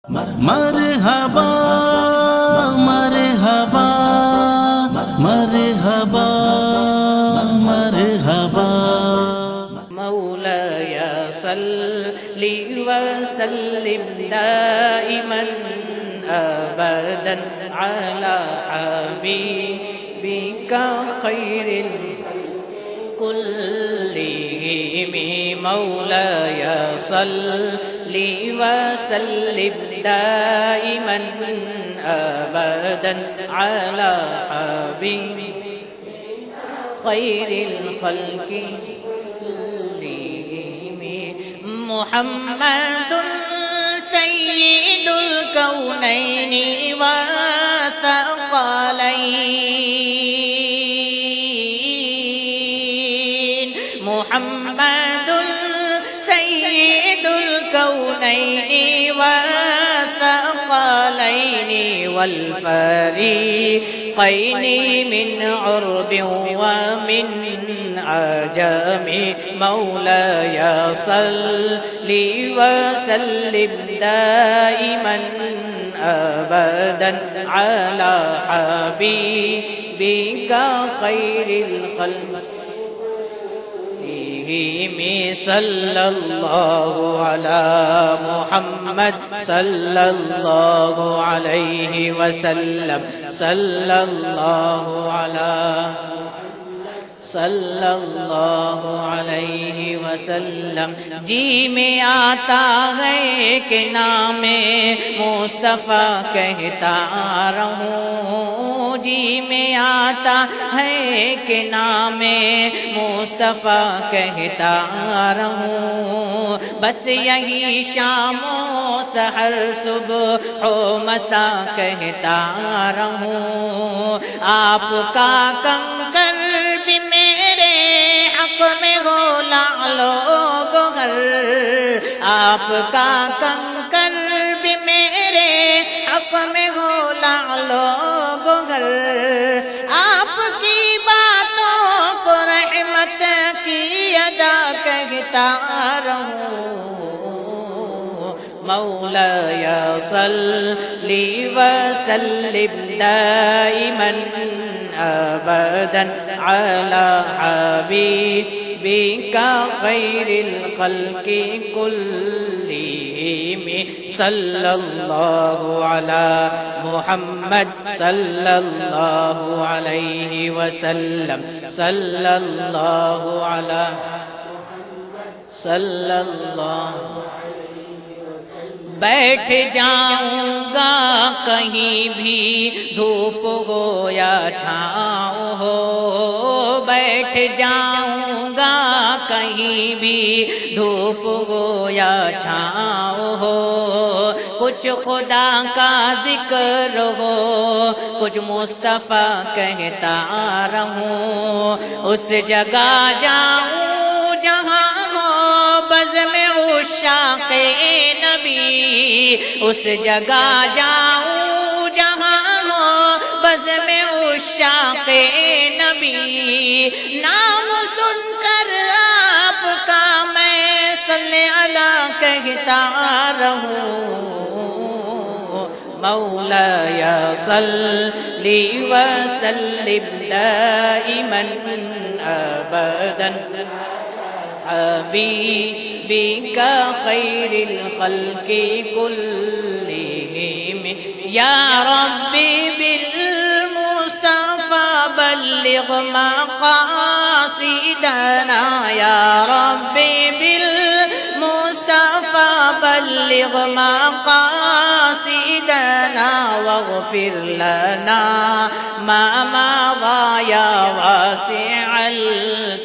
मरहबा मरहबा मरहबा मरहबा मौला या सल्ली व सल्लिम दाइमन अबदन अला हबीबिका खैरिल कुल्लिहिम मौला या सल्ली व सल्लिम दाइमन अबदन अला हबीबिका खैरिल खल्क़ि मुहम्मदुन सय्यिदुल कौनैनि व सक़लैन मुहम्मदुन सय्यिदुल कौनैनि व सक़लैन वल फ़रीक़ैनि मिन उर्ब व मिन अजम मौला या सल्ली व सल्लिम दाइमन अबदन अला हबीबिका खैरिल खल्क़ि सल्लल्लाहु अला मुहम्मद सल्लल्लाहु अलैहि वसल्लम सल्लल्लाहु अलैहि वसल्लम। जी में आता है कि नाम मुस्तफ़ा कहता रहूं, जी में आता है कि नाम मुस्तफ़ा कहता रहूं। बस यही शामो सहर सुबह हो मसा कहता रहूं। आपका कंकर भी मेरे हक में हो लालो गोहर, आपका कंकर भी मेरे हक में हो लालो गोहर। आपकी बातों को रहमत की अदा कहता रहूं। मौला या सल्ली व सल्लिम दाइमन अबदन अला हबीबिका खैरिल खल्क़ि कुल्लिहिम सल्लल्लाहु अला मुहम्मद सल्लल्लाहु अलैहि वसल्लम सल्लल्लाहु अला सल्लल्लाहु। बैठ जाऊंगा कहीं भी धूप हो या छाँव हो, बैठ जाऊंगा कहीं भी धूप हो या छाँव हो। कुछ खुदा का जिक्र हो, कुछ मुस्तफ़ा कहता रहूं। उस जगह जाऊं जहाँ हो बज़्म उश्शाक़े नबी, उस जगह जाऊं जहाँ हो बज़्म उश्शाक़े नबी। नाम सुनकर आपका मैं सल्ले अला कहता रहूं। मौला या सल्ली व सल्लिम दाइमन अबदन हबीबिका खैरिल खल्क़ि कुल्लिहिम। या रब्बी बिल मुस्तफ़ा बल्लिग़ मक़ासिदना, या रब्बी बिल मुस्तफ़ा बल्लिग़ मक़ासिदना वग़फ़िर लना मा मज़ा या वासिअल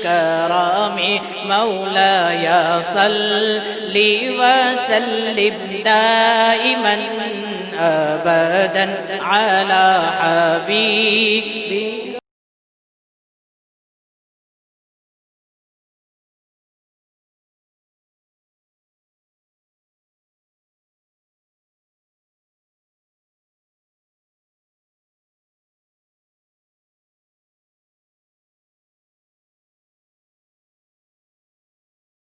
करम। मौला या सल्ली व सल्लिम दाइमन अबदन अला हबीबिका